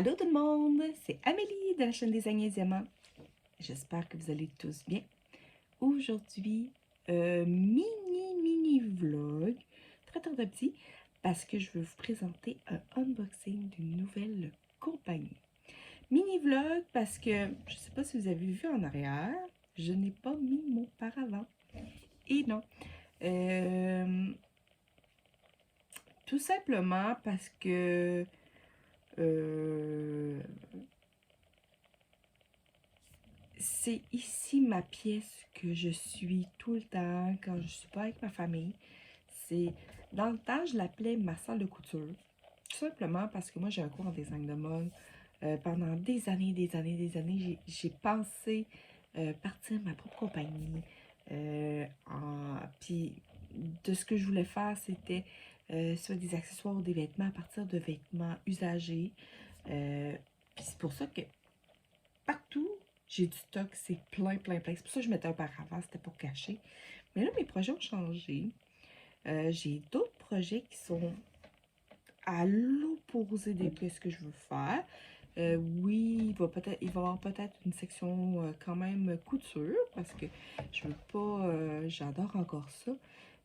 Allô tout le monde, c'est Amélie de la chaîne des Agnès Diamants. J'espère que vous allez tous bien. Aujourd'hui, mini vlog, très petit, parce que je veux vous présenter un unboxing d'une nouvelle compagnie. Mini vlog parce que, je ne sais pas si vous avez vu en arrière, je n'ai pas mis mon paravent. Et non, euh, tout simplement parce que euh, c'est ici ma pièce que je suis tout le temps quand je suis pas avec ma famille. C'est dans le temps, je l'appelais ma salle de couture. Tout simplement parce que moi, j'ai un cours en design de mode. Pendant des années, j'ai pensé partir ma propre compagnie. Puis de ce que je voulais faire, c'était soit des accessoires ou des vêtements à partir de vêtements usagés. Puis c'est pour ça que partout, j'ai du stock, c'est plein. C'est pour ça que je mettais un paravent, c'était pour cacher. Mais là, mes projets ont changé. J'ai d'autres projets qui sont à l'opposé de ce que je veux faire. Oui, il va y avoir peut-être une section quand même couture, parce que je veux pas, j'adore encore ça,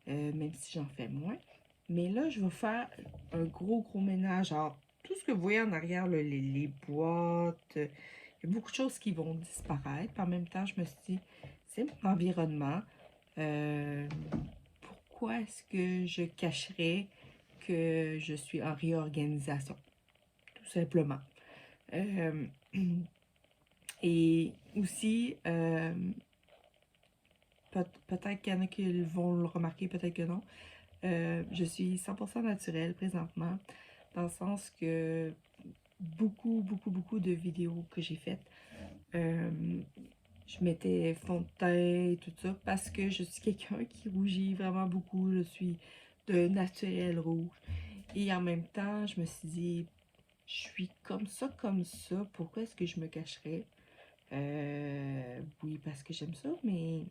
même si j'en fais moins. Mais là, je vais faire un gros ménage. Alors, tout ce que vous voyez en arrière, là, les boîtes, il y a beaucoup de choses qui vont disparaître. Puis en même temps, je me suis dit, c'est mon environnement. Euh, Pourquoi est-ce que je cacherais que je suis en réorganisation? Tout simplement. Euh, et aussi, peut-être qu'il y en a qui vont le remarquer, peut-être que non. Je suis 100% naturelle présentement, dans le sens que beaucoup de vidéos que j'ai faites, euh, je mettais fond de teint, tout ça, parce que je suis quelqu'un qui rougit vraiment beaucoup. Je suis de naturel rouge. Et en même temps, je me suis dit, je suis comme ça, pourquoi est-ce que je me cacherais? Oui, parce que j'aime ça, mais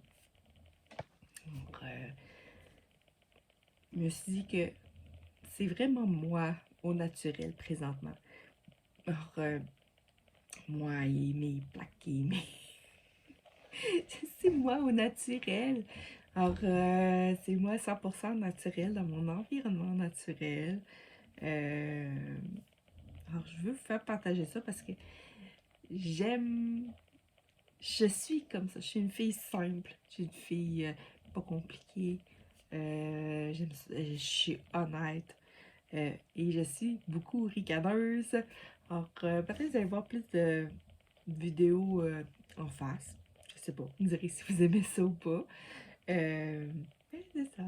je me suis dit que c'est vraiment moi au naturel présentement. Alors, moi et mes plaques et mes... c'est moi au naturel. Alors, c'est moi 100% naturel dans mon environnement naturel. Euh, alors, je veux vous faire partager ça parce que j'aime... Je suis comme ça. Je suis une fille simple. Je suis une fille pas compliquée. Je suis honnête. Et je suis beaucoup ricaneuse. Alors, peut-être que vous allez voir plus de vidéos en face. Je sais pas. Vous me direz si vous aimez ça ou pas. Mais c'est ça.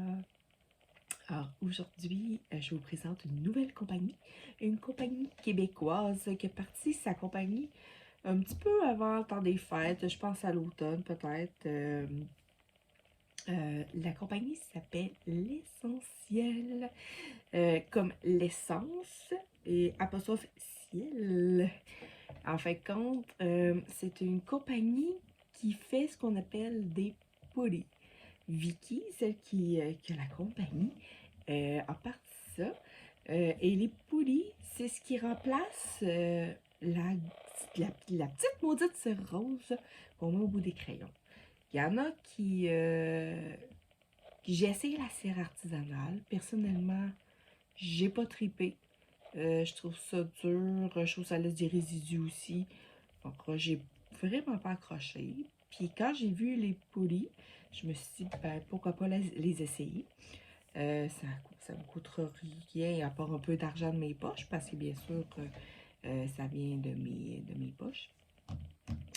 Alors, aujourd'hui, je vous présente une nouvelle compagnie. Une compagnie québécoise qui a parti sa compagnie un petit peu avant le temps des fêtes. Je pense à l'automne, peut-être. La compagnie s'appelle L'Essentiel, comme l'essence et apostrophe ciel. En fin de compte, c'est une compagnie qui fait ce qu'on appelle des pullis. Vicky, celle qui a la compagnie, a parti ça. Et les pullis, c'est ce qui remplace la petite maudite cire rose qu'on met au bout des crayons. Il y en a qui j'ai essayé la cire artisanale. Personnellement, j'ai pas tripé. Je trouve ça dur. Je trouve que ça laisse des résidus aussi. Donc, j'ai vraiment pas accroché. Puis quand j'ai vu les poulies, je me suis dit, ben, pourquoi pas les essayer. Ça me coûtera rien à part un peu d'argent de mes poches, parce que bien sûr, ça vient de mes poches.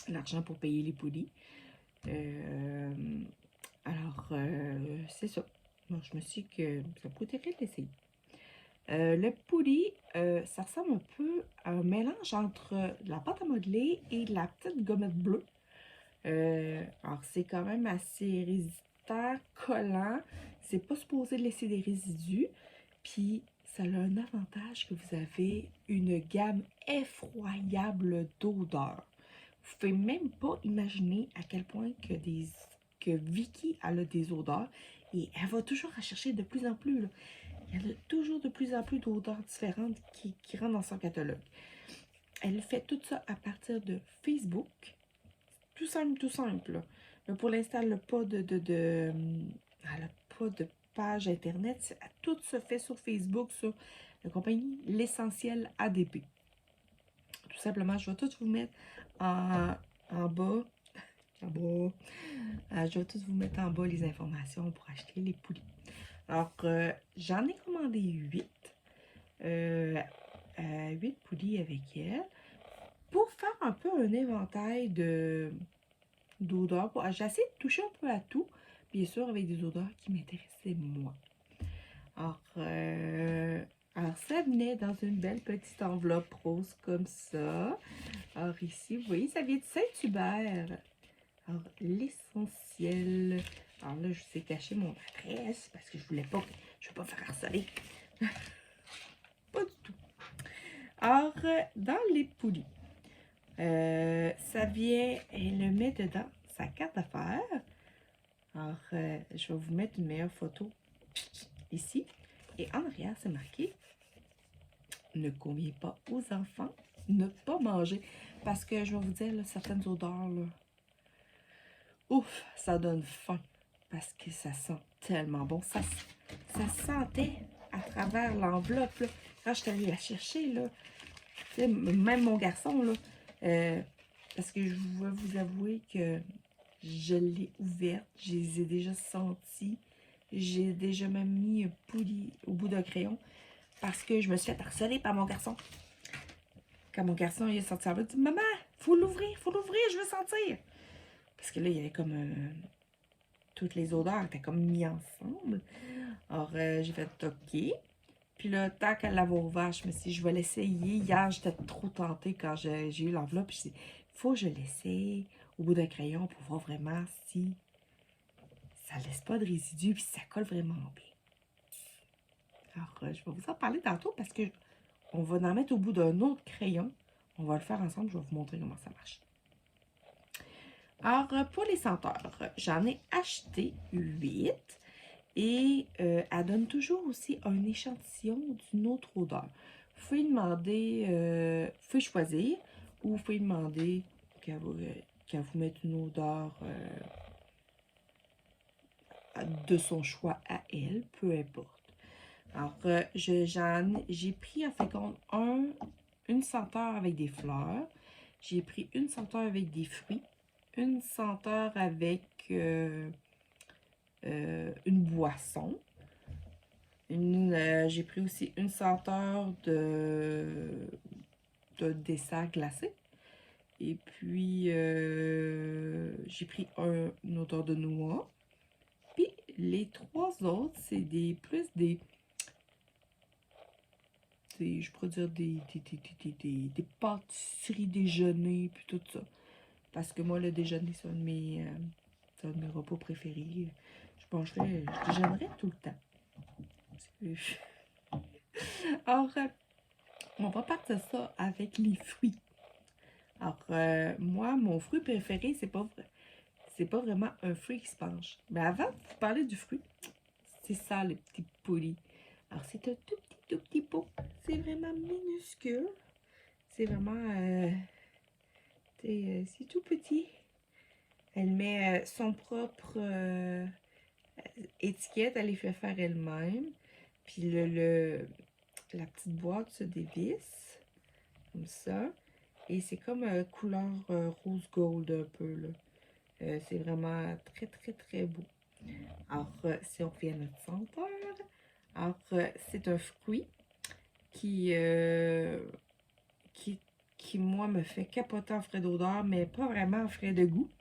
L'argent pour payer les poulies. Euh, c'est ça. Bon, je me suis dit que ça me coûterait de l'essayer. Le poulie, ça ressemble un peu à un mélange entre de la pâte à modeler et de la petite gommette bleue. Alors, c'est quand même assez résistant, collant. C'est pas supposé laisser des résidus. Puis, ça a un avantage que vous avez une gamme effroyable d'odeurs. Vous pouvez même pas imaginer à quel point que Vicky elle a des odeurs. Et elle va toujours à chercher de plus en plus, là. Il y a toujours de plus en plus d'odeurs différentes qui rentrent dans son catalogue. elle fait tout ça à partir de Facebook. Tout simple, tout simple. Là. Mais pour l'instant, elle n'a pas elle a pas de page Internet. Tout se fait sur Facebook, sur la compagnie L'Essentiel ADP. Tout simplement, je vais tout vous mettre en bas. En bas. Je vais tout vous mettre en bas les informations pour acheter les poulies. Alors, j'en ai commandé 8. 8 poulies avec elle. Pour faire un peu un éventail d'odeurs. J'ai essayé de toucher un peu à tout. Bien sûr, avec des odeurs qui m'intéressaient moi. Alors, ça venait dans une belle petite enveloppe rose comme ça. Alors ici, vous voyez, ça vient de Saint-Hubert. Alors, L'Essentiel. Alors là, je vous ai caché mon adresse parce que je voulais pas, je ne veux pas faire harceler. Pas du tout. Alors, dans les poulies, ça vient, elle met dedans sa carte d'affaires. Alors, je vais vous mettre une meilleure photo ici. Et en arrière, c'est marqué « Ne convient pas aux enfants, ne pas manger ». Parce que je vais vous dire, là, certaines odeurs, là, ouf, ça donne faim. Parce que ça sent tellement bon. Ça sentait à travers l'enveloppe. Là. Quand je suis allée la chercher, là, même mon garçon, là, parce que je vais vous avouer que je l'ai ouverte, je les ai déjà sentis. J'ai déjà même mis un poulie au bout d'un crayon parce que je me suis fait harceler par mon garçon. Quand mon garçon il est sorti en bas, il dit « Maman, faut l'ouvrir, je veux sentir. » Parce que là, il y avait comme toutes les odeurs étaient comme mis ensemble. Alors, j'ai fait OK. Puis là, tant qu'elle l'avait ouvert, je me suis dit, je vais l'essayer. Hier, j'étais trop tentée quand j'ai eu l'enveloppe. Je me suis dit, il faut que je l'essaye au bout d'un crayon pour voir vraiment si ça ne laisse pas de résidus puis si ça colle vraiment bien. Alors, je vais vous en parler tantôt parce que on va en mettre au bout d'un autre crayon. On va le faire ensemble. Je vais vous montrer comment ça marche. Alors, pour les senteurs, j'en ai acheté 8. Et elle donne toujours aussi un échantillon d'une autre odeur. Vous pouvez demander, vous pouvez choisir, ou vous pouvez demander qu'elle vous mette une odeur de son choix à elle, peu importe. Alors, j'ai pris en fait compte une senteur avec des fleurs, j'ai pris une senteur avec des fruits, une senteur avec une boisson. J'ai pris aussi une senteur de dessert glacé. Et puis, j'ai pris une odeur de noix. Puis, les 3 autres, c'est plus des je pourrais dire des pâtisseries déjeuner, puis tout ça. Parce que moi, le déjeuner, c'est un de mes repas préférés. Je déjeunerais tout le temps. Alors, on va partir ça avec les fruits. Alors, moi, mon fruit préféré, c'est pas vraiment un fruit qui se penche. Mais avant de vous parler du fruit, c'est ça, le petit poulie. Alors, c'est un tout petit pot. C'est vraiment minuscule. C'est vraiment, c'est tout petit. Elle met son propre étiquette, elle les fait faire elle-même. Puis la petite boîte se dévisse, comme ça. Et c'est comme couleur rose gold un peu, là. C'est vraiment très, très, très beau. Alors, si on fait notre senteur, alors, c'est un fruit qui, moi, me fait capoter en frais d'odeur, mais pas vraiment en frais de goût,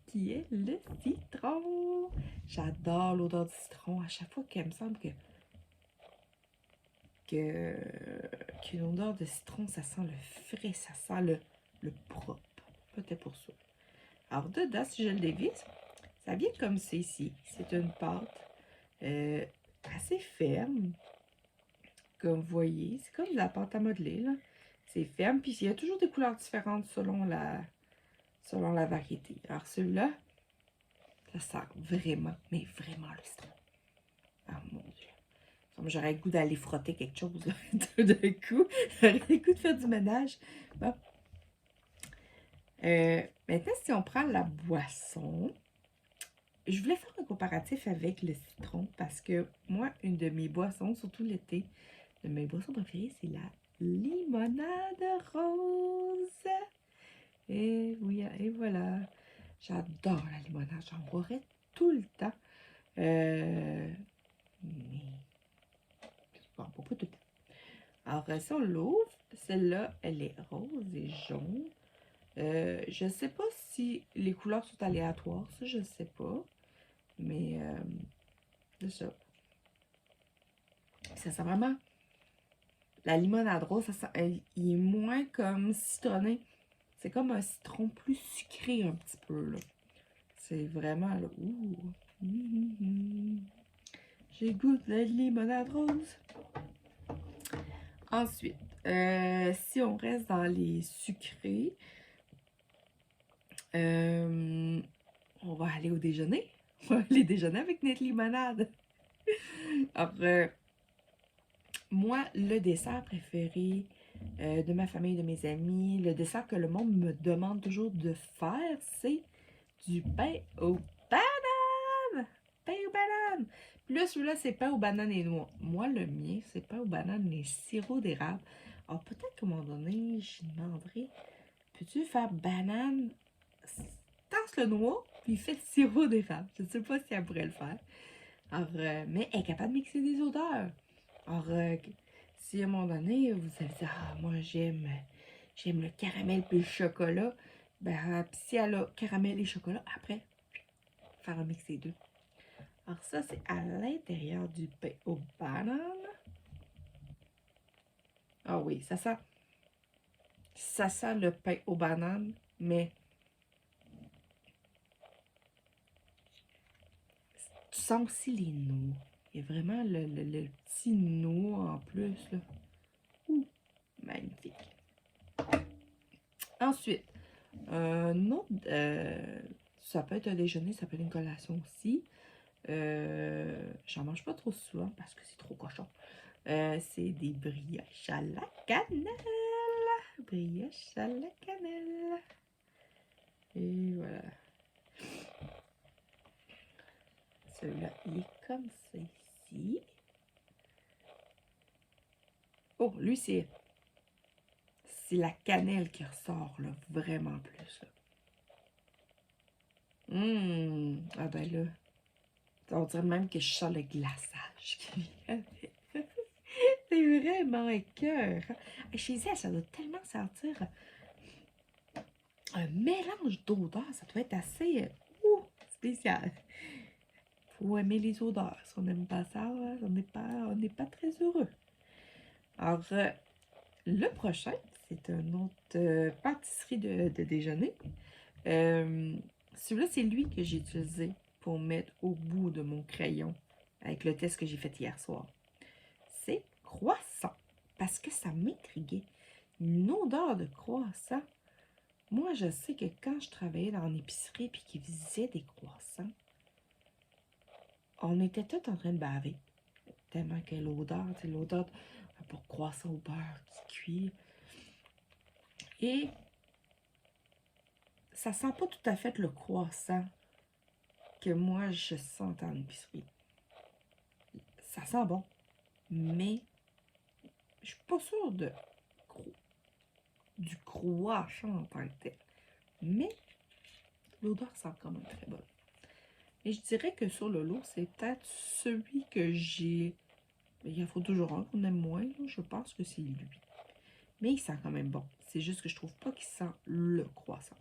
qui est le citron. J'adore l'odeur du citron. À chaque fois qu'elle me semble qu'une odeur de citron, ça sent le frais, ça sent le propre. Peut-être pour ça. Alors, dedans, si je le dévisse, ça vient comme c'est ici. C'est une pâte assez ferme. Comme vous voyez, c'est comme de la pâte à modeler, là. C'est ferme, puis il y a toujours des couleurs différentes selon la variété. Alors, celui-là, ça sent vraiment, mais vraiment le citron. Ah, mon Dieu. Comme j'aurais le goût d'aller frotter quelque chose là, d'un coup. J'aurais le goût de faire du ménage. Bon. Maintenant, si on prend la boisson, je voulais faire un comparatif avec le citron parce que moi, une de mes boissons, surtout l'été, de mes boissons préférées, c'est la limonade rose. Et oui, et voilà. J'adore la limonade. J'en boirais tout le temps. Mais bon, pas tout le temps. Alors, si on l'ouvre, celle-là, elle est rose et jaune. Je ne sais pas si les couleurs sont aléatoires, ça, je ne sais pas. Mais c'est ça. Ça sent vraiment. La limonade rose, ça sent, il est moins comme citronné. C'est comme un citron plus sucré un petit peu, là. C'est vraiment, là. Ouh. J'ai goût de la limonade rose. Ensuite, si on reste dans les sucrés, on va aller au déjeuner. On va aller déjeuner avec notre limonade. Alors, moi, le dessert préféré de ma famille, de mes amis, le dessert que le monde me demande toujours de faire, c'est du pain aux bananes! Pain aux bananes! Puis là, celui-là, c'est pain aux bananes et noix. Moi, le mien, c'est pain aux bananes et sirop d'érable. Alors, peut-être qu'à un moment donné, je demanderai, peux-tu faire banane, tasse le noix, puis fais le sirop d'érable. Je ne sais pas si elle pourrait le faire. Alors, mais elle est capable de mixer des odeurs. Alors, si à un moment donné, vous allez dire, ah, moi, j'aime le caramel puis le chocolat, ben, puis si elle a caramel et chocolat, après, faire un mix des deux. Alors, ça, c'est à l'intérieur du pain aux bananes. Ah oui, ça sent le pain aux bananes, mais tu sens aussi les noix. Il y a vraiment le petit noix en plus, là. Ouh, magnifique. Ensuite, un autre, ça peut être un déjeuner, ça peut être une collation aussi. J'en mange pas trop souvent parce que c'est trop cochon. C'est des brioches à la cannelle. Brioches à la cannelle. Et voilà. Celui-là, il est comme ça ici. Oh, lui, c'est la cannelle qui ressort, là, vraiment plus, là. Ah ben là, on dirait même que je sens le glaçage qui vient avec. C'est vraiment écœurant. Chez elle, ça doit tellement sentir un mélange d'odeurs. Ça doit être assez spécial. Faut aimer les odeurs. Si on n'aime pas ça, on n'est pas très heureux. Alors, le prochain, c'est un autre pâtisserie de déjeuner. Celui-là, c'est lui que j'ai utilisé pour mettre au bout de mon crayon avec le test que j'ai fait hier soir. C'est croissant. Parce que ça m'intriguait. Une odeur de croissant. Moi, je sais que quand je travaillais dans l'épicerie et qu'ils faisaient des croissants, on était tous en train de baver. Tellement que l'odeur, c'est l'odeur pour croissant au beurre qui cuit. Et ça sent pas tout à fait le croissant que moi je sens en épicerie. Ça sent bon, mais je suis pas sûre du croissant en tant que tel. Mais l'odeur sent quand même très bonne. Et je dirais que sur le lot, c'est peut-être celui que j'ai. Il en faut toujours un qu'on aime moins. Là. Je pense que c'est lui. Mais il sent quand même bon. C'est juste que je trouve pas qu'il sent le croissant.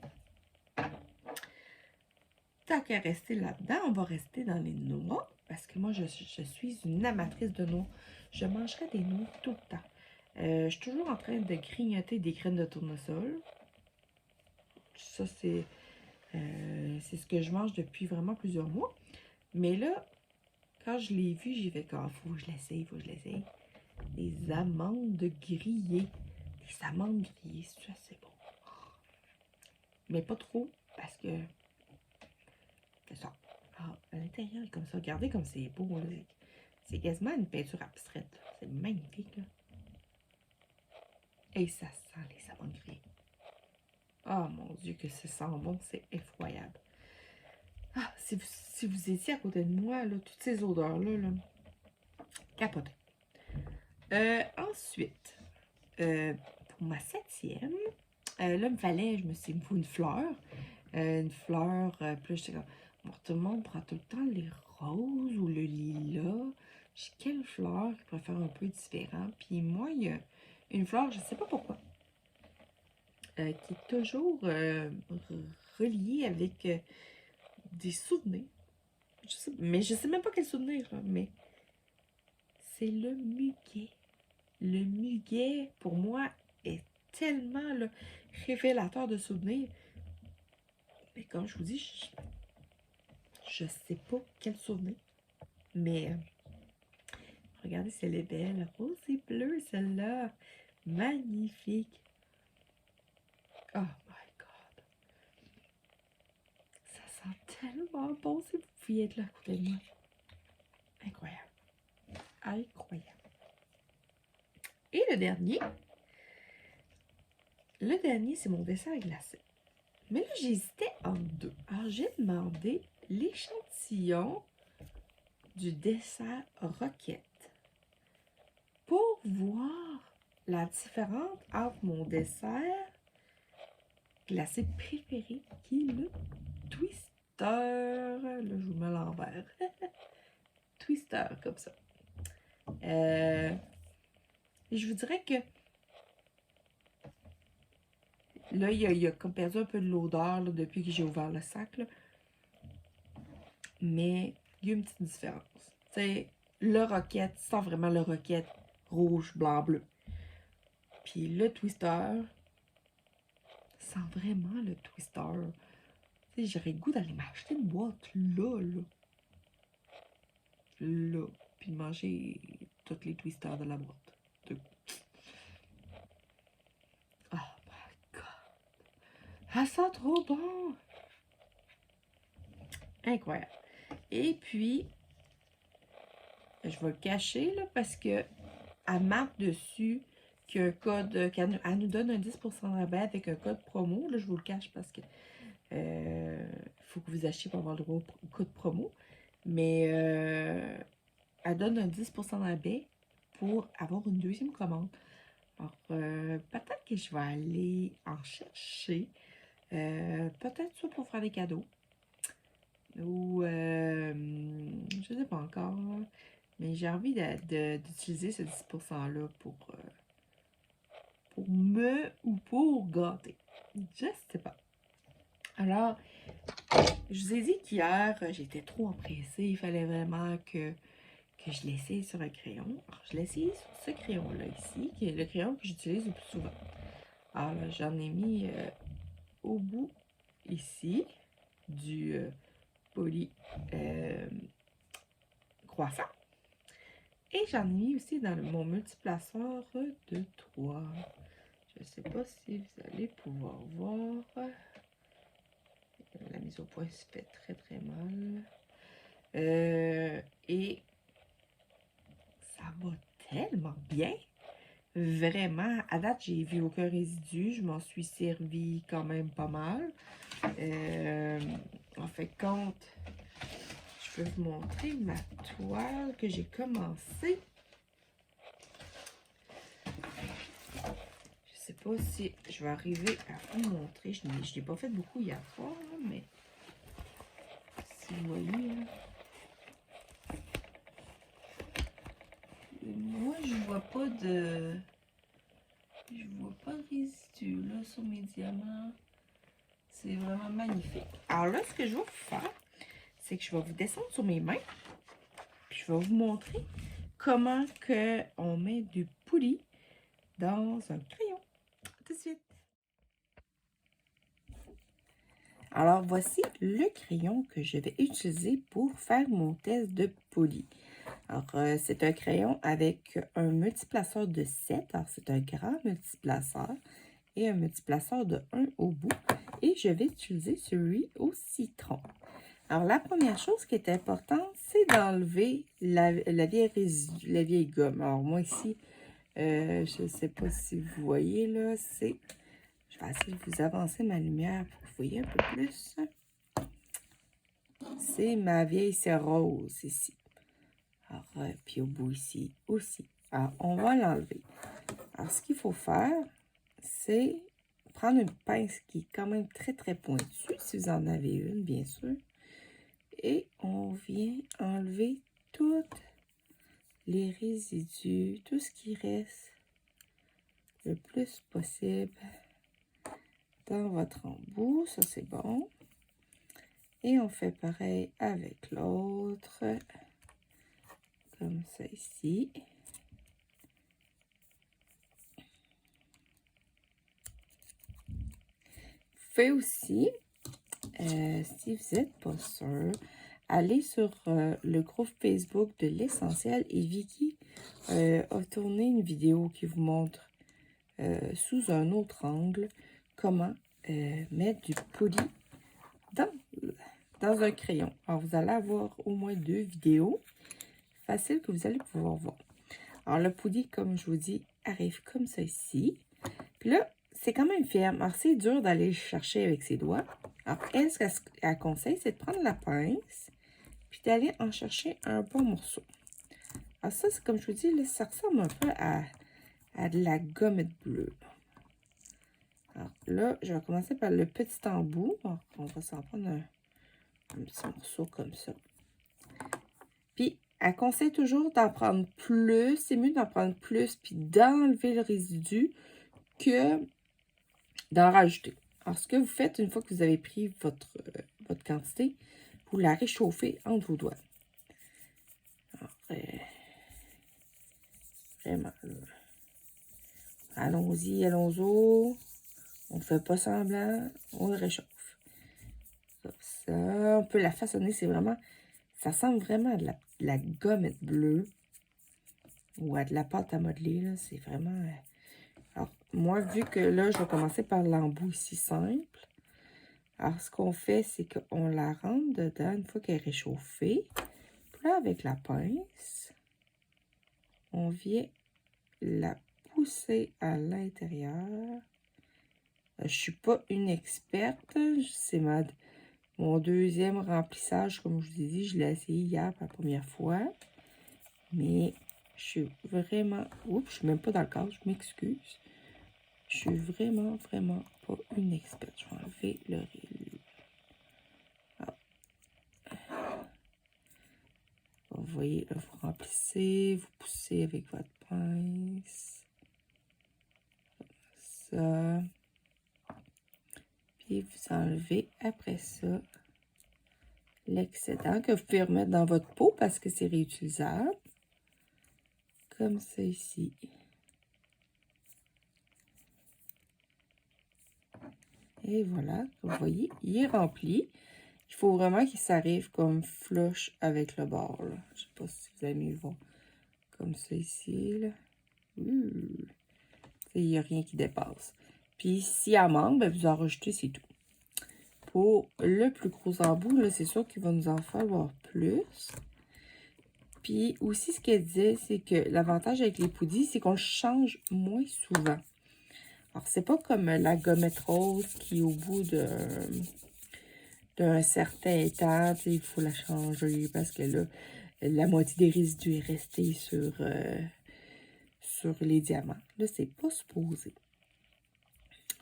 Tant qu'à rester là-dedans, on va rester dans les noix. Parce que moi, je suis une amatrice de noix. Je mangerai des noix tout le temps. Je suis toujours en train de grignoter des graines de tournesol. Ça, c'est ce que je mange depuis vraiment plusieurs mois. Mais là, quand je l'ai vu, j'ai fait comme, faut que je l'essaye. Des amandes grillées. Des amandes grillées, ça, c'est bon. Mais pas trop, parce que c'est ça. Ah, à l'intérieur, comme ça. Regardez comme c'est beau, là. C'est quasiment une peinture abstraite. C'est magnifique, là. Et ça sent les amandes grillées. Oh mon Dieu, que ça sent bon, c'est effroyable. Ah, si vous étiez à côté de moi, là, toutes ces odeurs-là, là, capoté. Ensuite, pour ma 7e, là, il me fallait, je me faut une fleur. Une fleur, puis là, j'étais comme, bon, tout le monde prend tout le temps les roses ou le lilas. J'ai quelle fleur qui pourrait faire un peu différent? Puis moi, il y a une fleur, je ne sais pas pourquoi, qui est toujours reliée avec des souvenirs. Mais je sais même pas quel souvenir, là, mais c'est le muguet. Le muguet, pour moi, est tellement là, révélateur de souvenirs. Mais comme je vous dis, je sais pas quel souvenir. Mais regardez, c'est les belles. Rose et bleu, celle-là. Magnifique. Oh my God. Ça sent tellement bon si vous pouviez être là à côté de moi. Incroyable. Incroyable. Et le dernier, c'est mon dessert glacé. Mais là, j'hésitais entre deux. Alors, j'ai demandé l'échantillon du dessert roquette pour voir la différence entre mon dessert glacé préféré qui est le Twister. Là, je vous mets à l'envers. Twister, comme ça. Et je vous dirais que là, il a comme perdu un peu de l'odeur depuis que j'ai ouvert le sac. Là. Mais il y a une petite différence. Tu sais, le roquette, c'est vraiment le roquette rouge, blanc, bleu. Puis le Twister, sent vraiment le Twister. Tu sais, j'aurais le goût d'aller m'acheter une boîte là. Là. Puis de manger tous les Twisters de la boîte. Oh my God. Ça sent trop bon. Incroyable. Et puis, je vais le cacher là parce que elle marque dessus qu'il y a un code, qu'elle nous donne un 10% de rabais avec un code promo. Là, je vous le cache parce que faut que vous achetiez pour avoir le droit au code promo. Mais elle donne un 10% de rabais pour avoir une deuxième commande. Alors, peut-être que je vais aller en chercher. Peut-être soit pour faire des cadeaux. Ou, je ne sais pas encore. Mais j'ai envie d'utiliser ce 10%-là pour me ou pour gâter. Je sais pas. Alors, je vous ai dit qu'hier, j'étais trop empressée. Il fallait vraiment que je l'essaye sur un crayon. Alors, je l'ai essayé sur ce crayon-là ici, qui est le crayon que j'utilise le plus souvent. Alors là, j'en ai mis au bout ici du poli croissant. Et j'en ai mis aussi dans mon multiplaceur de 3. Je ne sais pas si vous allez pouvoir voir. La mise au point se fait très très mal. Et ça va tellement bien. Vraiment, à date, j'ai vu aucun résidu. Je m'en suis servi quand même pas mal. En fait, compte, je peux vous montrer ma toile que j'ai commencé. Je sais pas si je vais arriver à vous montrer. Je n'ai pas fait beaucoup hier soir, mais si vous voyez, là. Moi, je vois pas de... Je vois pas de résidus là sur mes diamants. C'est vraiment magnifique. Alors là, ce que je vais faire, c'est que je vais vous descendre sur mes mains. Puis je vais vous montrer comment que on met du poulie dans un crayon. Tout de suite. Alors voici le crayon que je vais utiliser pour faire mon test de poulie. Alors, c'est un crayon avec un multiplaceur de 7. Alors, c'est un grand multiplaceur et un multiplaceur de 1 au bout. Et je vais utiliser celui au citron. Alors, la première chose qui est importante, c'est d'enlever la vieille gomme. Alors, moi ici, je ne sais pas si vous voyez, là, c'est... Je vais essayer de vous avancer ma lumière pour que vous voyez un peu plus. C'est ma vieille cire rose ici. Alors, puis au bout ici aussi. Alors, on va l'enlever. Alors, ce qu'il faut faire, c'est prendre une pince qui est quand même très, très pointue, si vous en avez une, bien sûr. Et on vient enlever tous les résidus, tout ce qui reste le plus possible dans votre embout. Ça, c'est bon. Et on fait pareil avec l'autre, comme ça ici. Fait aussi, si vous n'êtes pas sûr, allez sur le groupe Facebook de l'Essentiel et Vicky a tourné une vidéo qui vous montre sous un autre angle comment mettre du poli dans un crayon. Alors, vous allez avoir au moins 2 vidéos faciles que vous allez pouvoir voir. Alors, le poli, comme je vous dis, arrive comme ça ici. Puis là, c'est quand même ferme. Alors, c'est dur d'aller le chercher avec ses doigts. Alors, elle, ce qu'elle conseille, c'est de prendre la pince puis d'aller en chercher un bon morceau. Alors, ça, c'est comme je vous dis, là, ça ressemble un peu à de la gommette bleue. Alors, là, je vais commencer par le petit embout. Alors, on va s'en prendre un petit morceau comme ça. Puis, elle conseille toujours d'en prendre plus. C'est mieux d'en prendre plus puis d'enlever le résidu que d'en rajouter. Alors, ce que vous faites, une fois que vous avez pris votre quantité, vous la réchauffez entre vos doigts. Alors, vraiment, allons-y, allons-y. On ne fait pas semblant, on le réchauffe. Comme ça, on peut la façonner, c'est vraiment... Ça ressemble vraiment à de la gommette bleue ou à de la pâte à modeler, c'est vraiment... Alors, moi, vu que là, je vais commencer par l'embout ici simple. Alors, ce qu'on fait, c'est qu'on la rentre dedans une fois qu'elle est réchauffée. Puis là, avec la pince, on vient la pousser à l'intérieur. Je ne suis pas une experte. C'est mon deuxième remplissage, comme je vous ai dit. Je l'ai essayé hier pour la première fois. Mais je suis vraiment... Oups, je suis même pas dans le cadre, je m'excuse. Je suis vraiment, vraiment pas une experte. Je vais enlever le riz. Vous voyez, là, vous remplissez, vous poussez avec votre pince. Comme ça. Puis vous enlevez après ça l'excédent que vous pouvez remettre dans votre pot parce que c'est réutilisable. Comme ça ici. Et voilà, vous voyez, il est rempli. Il faut vraiment qu'il s'arrive comme flush avec le bord. Là. Je ne sais pas si vous avez mieux voir. Comme ça ici. Là. Il n'y a rien qui dépasse. Puis s'il y a manque, ben, vous en rajoutez, c'est tout. Pour le plus gros embout, c'est sûr qu'il va nous en falloir plus. Puis aussi, ce qu'elle disait, c'est que l'avantage avec les poudis, c'est qu'on le change moins souvent. Alors, c'est pas comme la gommette rose qui, au bout d'un certain temps, il faut la changer parce que là, la moitié des résidus est restée sur les diamants. Là, c'est pas supposé.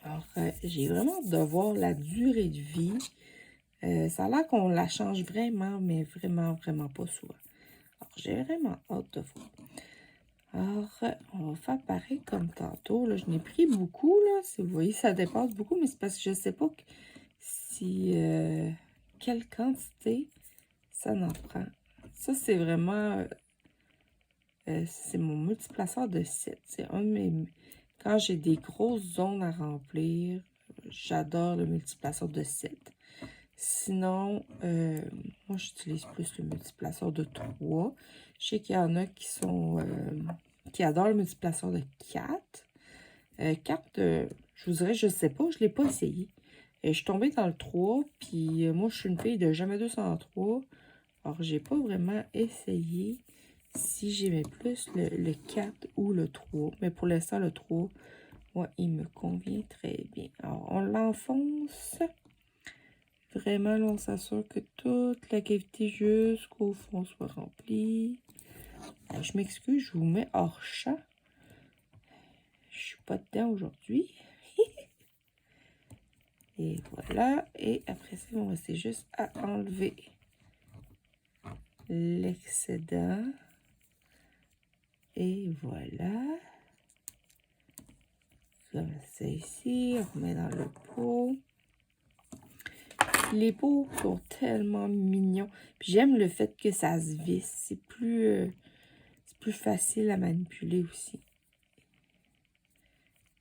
Alors, j'ai vraiment hâte de voir la durée de vie. Ça a l'air qu'on la change vraiment, mais vraiment, vraiment pas souvent. Alors, j'ai vraiment hâte de voir. Alors, on va faire pareil comme tantôt. Là, je n'ai pris beaucoup, là. Si vous voyez, ça dépasse beaucoup, mais c'est parce que je ne sais pas si quelle quantité ça en prend. Ça, c'est vraiment... c'est mon multiplaceur de 7. C'est un de mes... Quand j'ai des grosses zones à remplir, j'adore le multiplaceur de 7. Sinon, moi, j'utilise plus le multiplaceur de 3. Je sais qu'il y en a qui sont... qui adorent le multiplaceur de 4. 4, je vous dirais, je ne sais pas, je ne l'ai pas essayé. Je suis tombée dans le 3, puis moi, je suis une fille de jamais 203. Alors, j'ai pas vraiment essayé si j'aimais plus le 4 ou le 3. Mais pour l'instant, le 3, moi, il me convient très bien. Alors, on l'enfonce. Vraiment, là, on s'assure que toute la cavité jusqu'au fond soit remplie. Je m'excuse, je vous mets hors champ. Je suis pas dedans aujourd'hui. Et voilà. Et après ça, on va rester juste à enlever l'excédent. Et voilà. Comme ça ici. On remet dans le pot. Les pots sont tellement mignons. Puis j'aime le fait que ça se visse. C'est plus facile à manipuler aussi.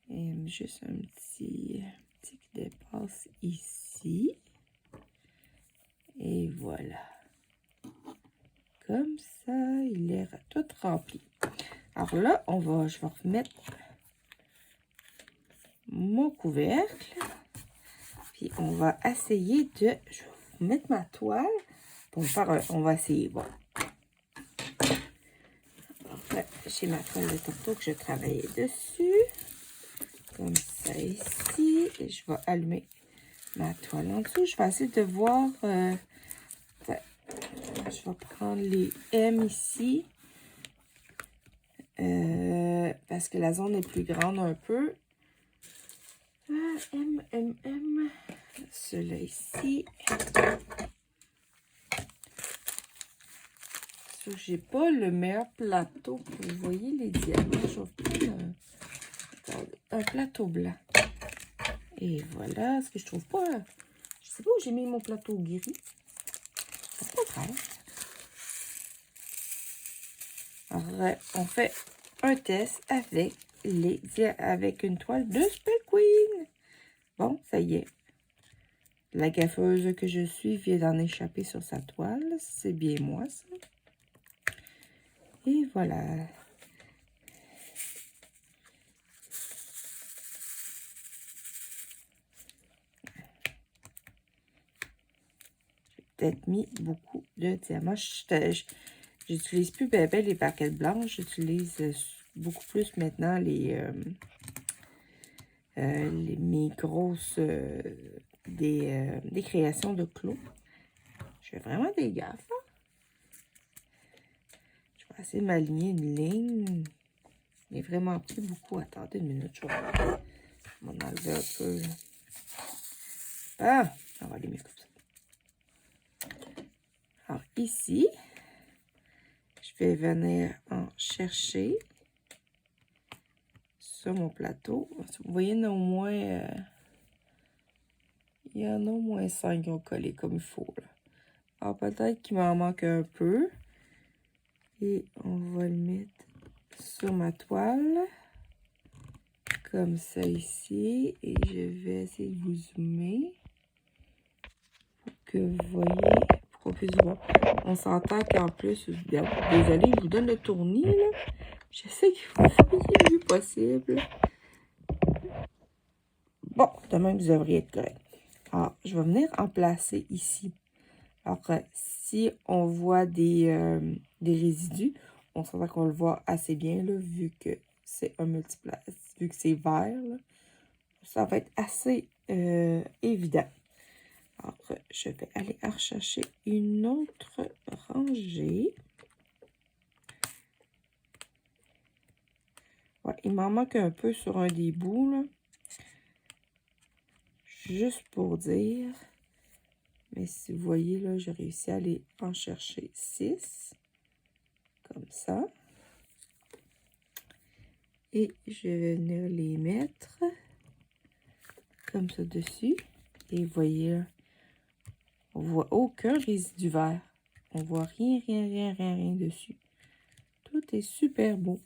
Et juste un petit qui dépasse ici. Et voilà. Comme ça, il est tout rempli. Alors là, je vais remettre mon couvercle. Puis on va essayer je vais vous mettre ma toile pour faire on va essayer. Bon. Alors, j'ai ma toile de tantôt que je travaillais dessus. Comme ça ici. Et je vais allumer ma toile en dessous. Je vais essayer de voir. Je vais prendre les M ici. Parce que la zone est plus grande un peu. M. Celui-là ici. J'ai pas le meilleur plateau. Vous voyez les diamants. Je vais prendre un plateau blanc. Et voilà. Ce que je trouve pas. Je sais pas où j'ai mis mon plateau gris. C'est pas grave. Alors, on fait un test avec une toile de Spec Queen. Bon, ça y est. La gaffeuse que je suis vient d'en échapper sur sa toile. C'est bien moi, ça. Et voilà. J'ai peut-être mis beaucoup de diamants. J'utilise plus les baguettes blanches. J'utilise beaucoup plus maintenant mes grosses des créations de clos. Je fais vraiment des gaffes. Hein? Je vais essayer de m'aligner une ligne. Il est vraiment pris beaucoup. Attendez une minute. Je vais m'en enlever un peu. Là. Ah! On va aller mieux comme ça. Alors ici, je vais venir en chercher sur mon plateau. Vous voyez, il y en a au moins 5 qui ont collé comme il faut. Là. Alors peut-être qu'il m'en manque un peu. Et on va le mettre sur ma toile. Comme ça ici. Et je vais essayer de vous zoomer. Pour que vous voyez. Pour qu'on puisse voir. On s'entend qu'en plus, désolé, je vous donne le tournis. Là. J'essaie que vous voyez le mieux possible. Bon, de même, vous devriez être correct. Alors, je vais venir en placer ici. Alors, si on voit des résidus, on s'entend qu'on le voit assez bien, là, vu que c'est un multiplace, vu que c'est vert. Là, ça va être assez évident. Alors, je vais aller rechercher une autre rangée. Ouais, il m'en manque un peu sur un des bouts, là. Juste pour dire. Mais si vous voyez, là, j'ai réussi à aller en chercher 6. Comme ça. Et je vais venir les mettre comme ça dessus. Et vous voyez, là, on voit aucun résidu vert. On voit rien dessus. Tout est super beau.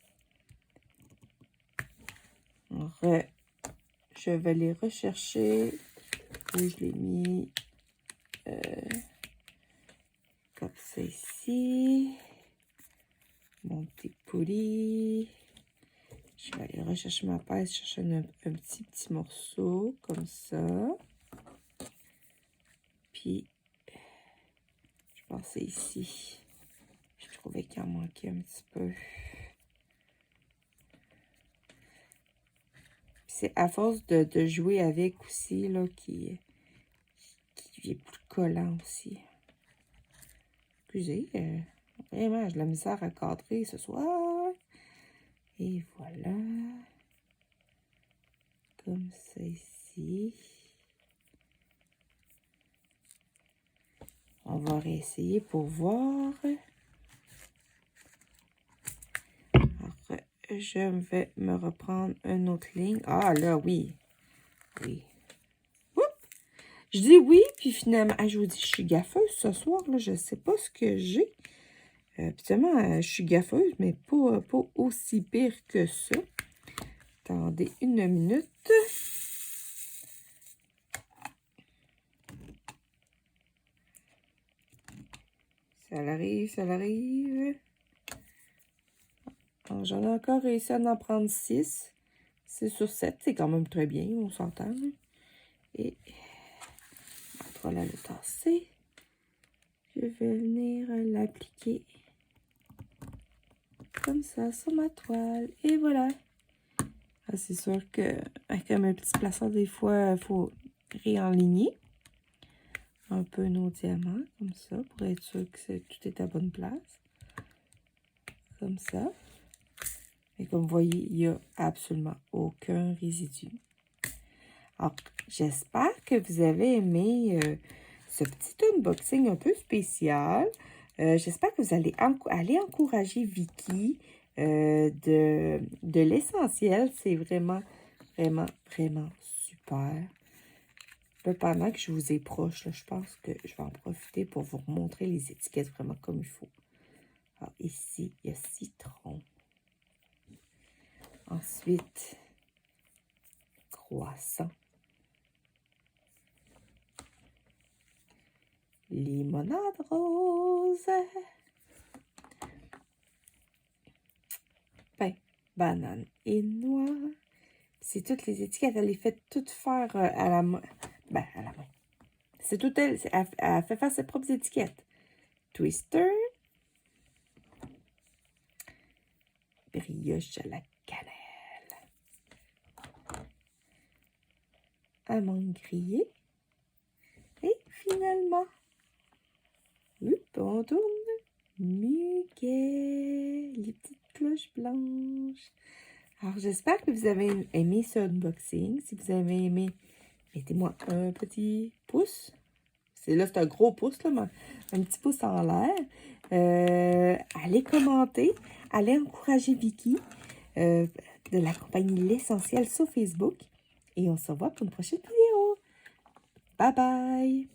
Alors, je vais les rechercher. Où je l'ai mis. Comme ça ici. Mon petit poulie. Je vais aller rechercher ma pince, chercher un petit morceau, comme ça. Puis, je pensais ici. Je trouvais qu'il en manquait un petit peu. C'est à force de jouer avec aussi, là, qui devient plus collant aussi. Excusez, vraiment, j'ai de la misère à cadrer ce soir. Et voilà. Comme ça ici. On va réessayer pour voir. Alors, je vais me reprendre une autre ligne. Ah, là, oui. Oui. Oups! Je dis oui, puis finalement, je vous dis, je suis gaffeuse ce soir, là. Je ne sais pas ce que j'ai. Habituellement, je suis gaffeuse, mais pas aussi pire que ça. Attendez une minute. Ça arrive, ça arrive. J'en ai encore réussi à en prendre 6. 6 sur 7, c'est quand même très bien, on s'entend. Et voilà le tasser. Je vais venir l'appliquer comme ça sur ma toile. Et voilà. Ah, c'est sûr que avec un petit plaçant, des fois, il faut réaligner un peu nos diamants, comme ça, pour être sûr que tout est à bonne place. Comme ça. Et comme vous voyez, il n'y a absolument aucun résidu. Alors, j'espère que vous avez aimé ce petit unboxing un peu spécial. J'espère que vous allez aller encourager Vicky de l'essentiel. C'est vraiment, vraiment, vraiment super. Là, pendant que je vous ai proche, là, je pense que je vais en profiter pour vous montrer les étiquettes vraiment comme il faut. Alors, ici, il y a citron. Ensuite, croissant. Limonade rose. Pain, banane et noix. C'est toutes les étiquettes. Elle les fait toutes faire à la main. Ben, à la main. C'est tout elle. Elle fait faire ses propres étiquettes. Twister. Brioche à la cannelle. Amande grillée. Et finalement, on tourne. Muguet. Les petites cloches blanches. Alors, j'espère que vous avez aimé ce unboxing. Si vous avez aimé, mettez-moi un petit pouce. Là, c'est un gros pouce, là, un petit pouce en l'air. Allez commenter. Allez encourager Vicky de la compagnie L'Essentiel sur Facebook. Et on se revoit pour une prochaine vidéo. Bye bye!